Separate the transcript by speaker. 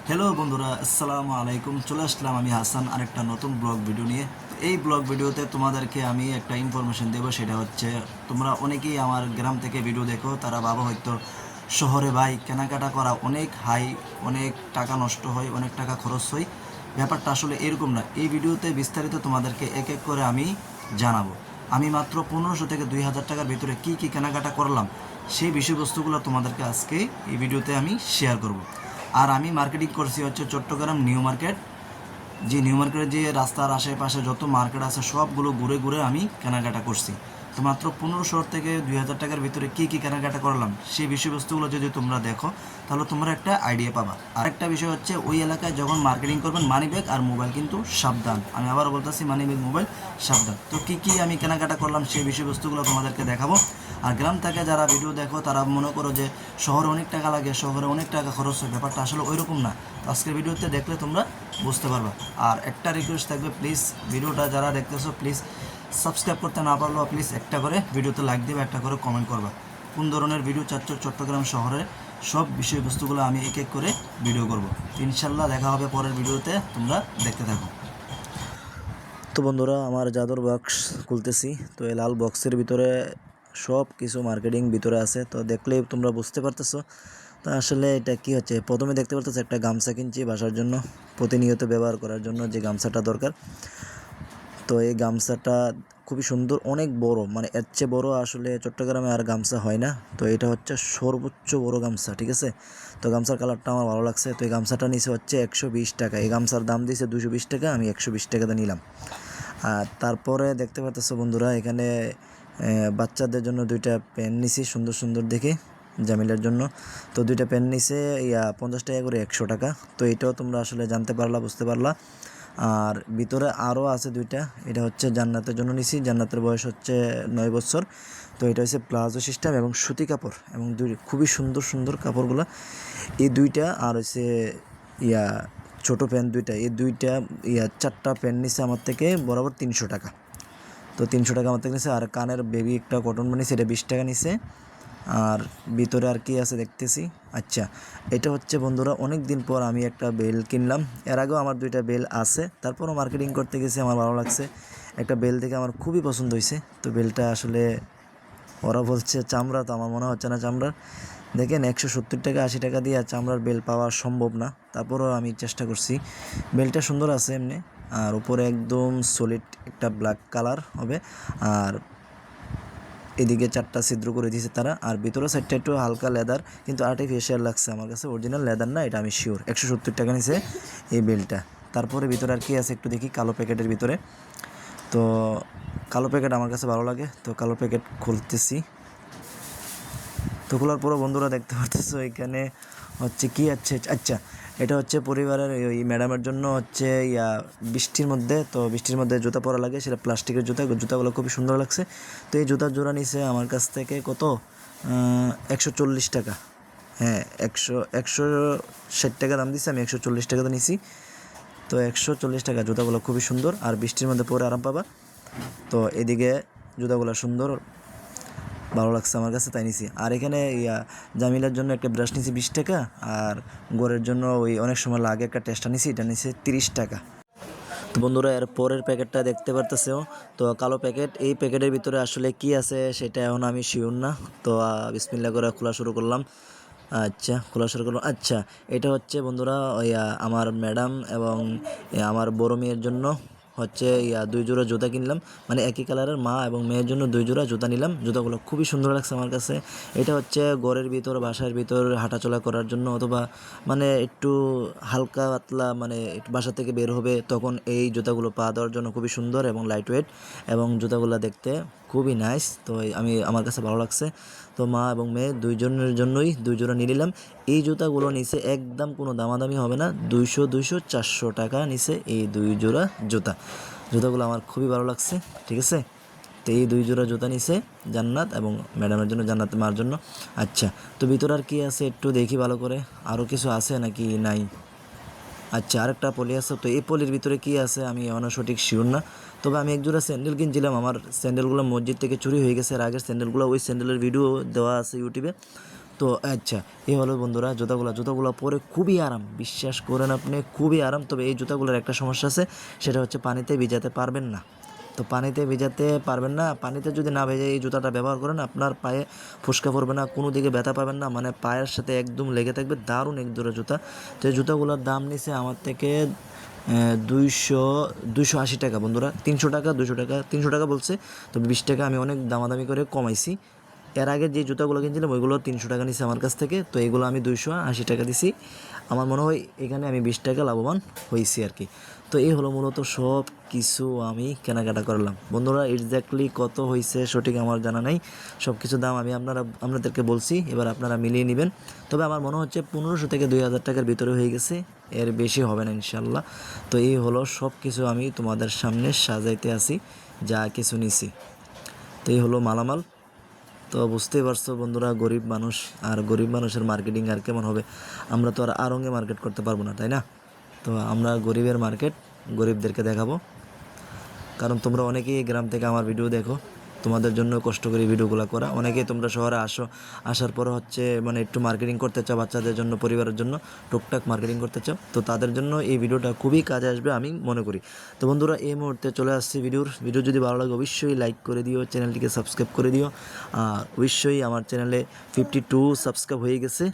Speaker 1: Hello বন্ধুরা, আসসালামু আলাইকুম। চলে আসলাম আমি হাসান আরেকটা নতুন ব্লগ ভিডিও নিয়ে। এই ব্লগ ভিডিওতে তোমাদেরকে আমি একটা ইনফরমেশন দেবো। সেটা হচ্ছে, তোমরা অনেকেই আমার গ্রাম থেকে ভিডিও দেখো, তারা ভাবো হয়তো শহরে ভাই কেনাকাটা করা অনেক হাই, অনেক টাকা নষ্ট হয়, অনেক টাকা খরচ হয়। ব্যাপারটা আসলে এরকম না। এই ভিডিওতে বিস্তারিত তোমাদেরকে এক এক করে আমি জানাবো। আমি মাত্র 1500 থেকে 2000 টাকার ভিতরে কী কী কেনাকাটা করলাম, সেই বিষয়বস্তুগুলো তোমাদেরকে আজকে এই ভিডিওতে আমি শেয়ার করব। আর আমি মার্কেটিং করছি হচ্ছে চট্টগ্রাম নিউ মার্কেট। যে নিউ মার্কেটের যে রাস্তার আশেপাশে যত মার্কেট আছে সবগুলো ঘুরে ঘুরে আমি কেনাকাটা করছি। তো মাত্র 1500 থেকে 2000 টাকার ভিতরে কী কী কেনাকাটা করলাম সেই বিষয়বস্তুগুলো যদি তোমরা দেখো, তাহলে তোমরা একটা আইডিয়া পাবা। আরেকটা বিষয় হচ্ছে, ওই এলাকায় যখন মার্কেটিং করবেন মানি ব্যাগ আর মোবাইল কিন্তু সাবধান। আমি আবারও বলতেছি, মানি ব্যাগ মোবাইল সাবধান। তো কী কী আমি কেনাকাটা করলাম সেই বিষয়বস্তুগুলো তোমাদেরকে দেখাবো। আর গ্রাম থেকে যারা ভিডিও দেখো তারা মনে করো যে শহরে অনেক টাকা লাগে, শহরে অনেক টাকা খরচ হয়। ব্যাপারটা আসলে ওইরকম না। তো আজকের ভিডিওতে দেখলে তোমরা বুঝতে পারবা। আর একটা রিকোয়েস্ট থাকবে, প্লিজ ভিডিওটা যারা দেখতেছো প্লিজ সাবস্ক্রাইব করতে না পারলেও প্লিজ একটা করে ভিডিওতে লাইক দেবে, একটা করে কমেন্ট করবা। কোন ধরনের ভিডিও চাচ্ছ চট্টগ্রাম শহরে, সব বিষয়বস্তুগুলো আমি এক এক করে ভিডিও করব। ইনশাল্লাহ দেখা হবে পরের ভিডিওতে, তোমরা দেখতে থাকো। তো বন্ধুরা, আমার জাদুর বক্স খুলতেছি। তো এই লাল বক্সের ভিতরে সব কিছু মার্কেটিং ভিতরে আছে। তো দেখলেই তোমরা বুঝতে পারতেছো। তো আসলে এটা কি হচ্ছে, প্রথমে দেখতে পারতেছো একটা গামছা কিনছি বাসার জন্য, প্রতিনিয়ত ব্যবহার করার জন্য যে গামছাটা দরকার। তো এই গামছাটা খুবই সুন্দর, অনেক বড়, মানে এর চেয়ে বড় আসলে চট্টগ্রামে আর গামছা হয় না। তো এটা হচ্ছে সর্বোচ্চ বড় গামছা, ঠিক আছে। তো গামছার কালারটা আমার ভালো লাগছে। তো এই গামছাটা নিচে হচ্ছে 120 টাকা। এই গামছার দাম দিয়েছে 220 টাকা, আমি 120 টাকাতে নিলাম। আর তারপরে দেখতে পাচ্ছ বন্ধুরা, এখানে বাচ্চাদের জন্য দুইটা পেন নিছি সুন্দর সুন্দর দেখে, জামিলের জন্য। তো দুইটা পেন নিছে 50 টাকা করে, 100 টাকা। তো এটাও তোমরা আসলে জানতে পারলা, বুঝতে পারলা। আর ভিতরে আরও আছে দুইটা। এটা হচ্ছে জান্নাতের জন্য নিছি, জান্নাতের বয়স হচ্ছে 9 বছর। তো এটা হচ্ছে প্লাজো সিস্টেম এবং সুতি কাপড়, এবং খুবই সুন্দর সুন্দর কাপড়গুলো এই দুইটা। আর হচ্ছে ইয়া ছোটো প্যান্ট দুইটা, এই দুইটা 4টা প্যান্ট নিছে আমার থেকে বরাবর 300 টাকা। তো 300 টাকা আমার থেকে নিছে। আর কানের বেবি একটা কটন বানিয়েছে, এটা 20 টাকা নিছে। আর ভিতরে আর কি আছে দেখতেছি। আচ্ছা, এটা হচ্ছে বন্ধুরা অনেক দিন পর আমি একটা বেল কিনলাম। এর আগেও আমার দুইটা বেল আছে, তারপরও মার্কেটিং করতে গেছি, আমার ভালো লাগছে। একটা বেল থেকে আমার খুবই পছন্দ হয়েছে। তো বেলটা আসলে ওরা বলছে চামড়া, তো আমার মনে হচ্ছে না চামড়ার। দেখেন 170 টাকা 80 টাকা দিয়ে চামড়ার বেল পাওয়া সম্ভব না, তারপরও আমি চেষ্টা করছি। বেলটা সুন্দর আছে এমনি। আর উপরে একদম সলিড একটা ব্ল্যাক কালার হবে। আর এদিকে 4টা ছিদ্র করে দিয়েছে তারা। আর ভিতরের সাইডটা একটু হালকা লেদার, কিন্তু আর্টিফিশিয়াল লাগছে আমার কাছে, অরিজিনাল লেদার না, এটা আমি শিওর। 170 টাকা নিছে এই বেলটা। তারপরে ভিতরে আর কি আছে একটু দেখি, কালো প্যাকেটের ভিতরে। তো কালো প্যাকেট আমার কাছে ভালো লাগে, তো কালো প্যাকেট খুলতেছি। তো খোলার পরও বন্ধুরা দেখতে পারতেছো এখানে হচ্ছে কি আছে। আচ্ছা, এটা হচ্ছে পরিবারের ওই ম্যাডামের জন্য হচ্ছে বৃষ্টির মধ্যে, তো বৃষ্টির মধ্যে জুতা পরা লাগে, সেটা প্লাস্টিকের জুতা, জুতাগুলো খুবই সুন্দর লাগছে। তো এই জুতার জোড়া নিছে আমার কাছ থেকে কত, 140 টাকা। হ্যাঁ, 160 টাকা দাম দিচ্ছে, আমি 140 টাকাতে নিছি। তো 140 টাকা, জুতাগুলো খুবই সুন্দর, আর বৃষ্টির মধ্যে পরে আরাম পাবা। তো এদিকে জুতাগুলো সুন্দর, ভালো লাগছে আমার কাছে, তাই নিছি। আর এখানে জামিলার জন্য একটা ব্রাশ নিছি 20 টাকা। আর গোড়ের জন্য ওই অনেক সময় লাগে একটা টেস্টার নিছি, এটা নিছে 30 টাকা। তো বন্ধুরা, এর পরের প্যাকেটটা দেখতে পারতেছো, তো কালো প্যাকেট। এই প্যাকেটের ভিতরে আসলে কি আছে সেটা এখন আমি শিওর না। তো বিসমিল্লাহ করে খোলা শুরু করলাম। আচ্ছা, খোলা শুরু করলাম। আচ্ছা, এটা হচ্ছে বন্ধুরা ওই আমার ম্যাডাম এবং আমার বড় মেয়ের জন্য হচ্ছে 2 জোড়া জুতা কিনলাম। মানে একই কালারের, মা এবং মেয়ের জন্য 2 জোড়া জুতা নিলাম। জুতাগুলো খুবই সুন্দর লাগছে আমার কাছে। এটা হচ্ছে ঘরের ভিতর, বাসার ভিতর হাঁটাচলা করার জন্য, অথবা মানে একটু হালকা পাতলা, মানে একটু বাসা থেকে বের হবে তখন এই জুতাগুলো পা দেওয়ার জন্য খুবই সুন্দর এবং লাইট ওয়েট, এবং জুতাগুলো দেখতে খুবই নাইস। তো আমার কাছে ভালো লাগছে। তো মা এবং মেয়ে দুইজনের জন্যই 2 জোড়া নিয়ে নিলাম। এই জুতাগুলো নিচে একদম কোনো দামাদামি হবে না, 200 400 টাকা নিচে এই 2 জোড়া জুতা। জুতাগুলো আমার খুবই ভালো লাগছে, ঠিক আছে। তো এই 2 জোড়া জুতা নিছে জান্নাত এবং ম্যাডামের জন্য, জান্নাত মার জন্য। আচ্ছা, তো ভিতরে আর কি আছে একটু দেখি ভালো করে, আরও কিছু আছে নাকি নাই। আচ্ছা, আরেকটা পলি আছে। তো এই পলির ভিতরে কি আছে আমি এখনও সঠিক শিওর না। তবে আমি এক জোড়া স্যান্ডেল কিনছিলাম, আমার স্যান্ডেলগুলো মসজিদ থেকে চুরি হয়ে গেছে। আর আগের স্যান্ডেলগুলো, ওই স্যান্ডেলের ভিডিও দেওয়া আছে ইউটিউবে। তো আচ্ছা, এই হলো বন্ধুরা জুতাগুলো পরে খুবই আরাম, বিশ্বাস করেন আপনি, খুবই আরাম। তবে এই জুতাগুলোর একটা সমস্যা আছে, সেটা হচ্ছে পানিতে ভিজাতে পারবেন না। তো পানিতে ভিজাতে পারবেন না, পানিতে যদি না ভেজে এই জুতাটা ব্যবহার করেন, আপনার পায়ে ফোস্কা পড়বে না, কোনো দিকে ব্যথা পাবেন না, মানে পায়ের সাথে একদম লেগে থাকবে। দারুণ এক জোড়া জুতা। তো এই জুতাগুলোর দাম নিছে আমার থেকে 280 টাকা বন্ধুরা। 300 টাকা, 200 টাকা, 300 টাকা বলছে, তো 20 টাকা আমি অনেক দামাদামি করে কমাইছি। এর আগে যে জুতাগুলো কিনছিলাম ওইগুলো 300 টাকা নিছে আমার কাছ থেকে, তো এগুলো আমি 280 টাকা দিছি। আমার মনে হয় এখানে আমি 20 টাকা লাভবান হয়েছি আর কি। তো এই হলো মূলত সব কিছু আমি কেনাকাটা করলাম বন্ধুরা। এক্স্যাক্টলি কত হয়েছে সঠিক আমার জানা নেই, সব কিছু দাম আমি আপনাদেরকে বলছি, এবার আপনারা মিলিয়ে নেবেন। তবে আমার মনে হচ্ছে 1500 থেকে 2000 টাকার ভিতরে হয়ে গেছে, এর বেশি হবে না ইনশাল্লাহ। তো এই হলো সব কিছু আমি তোমাদের সামনে সাজাইতে আসি, যা কিছু নিছি। তো এই হলো মালামাল। তো বুঝতেই পারছো বন্ধুরা, গরিব মানুষ, আর গরিব মানুষের মার্কেটিং আর কেমন হবে? আমরা তো আর আড়ঙে মার্কেট করতে পারবো না, তাই না? তো আমরা গরিবের মার্কেট গরিবদেরকে দেখাবো। কারণ তোমরা অনেকেই গ্রাম থেকে আমার ভিডিও দেখো, তোমাদের জন্য কষ্ট করে ভিডিওগুলো করা। অনেকেই তোমরা শহরে আসার পর হচ্ছে মানে একটু মার্কেটিং করতে চাও, বাচ্চাদের জন্য, পরিবারের জন্য টুকটাক মার্কেটিং করতে চাও, তো তাদের জন্য এই ভিডিওটা খুবই কাজে আসবে আমি মনে করি। তো বন্ধুরা, এই মুহূর্তে চলে আসছি ভিডিও যদি ভালো লাগে অবশ্যই লাইক করে দিও, চ্যানেলটিকে সাবস্ক্রাইব করে দিও। আর অবশ্যই আমার চ্যানেলে 52 সাবস্ক্রাইব হয়ে গেছে,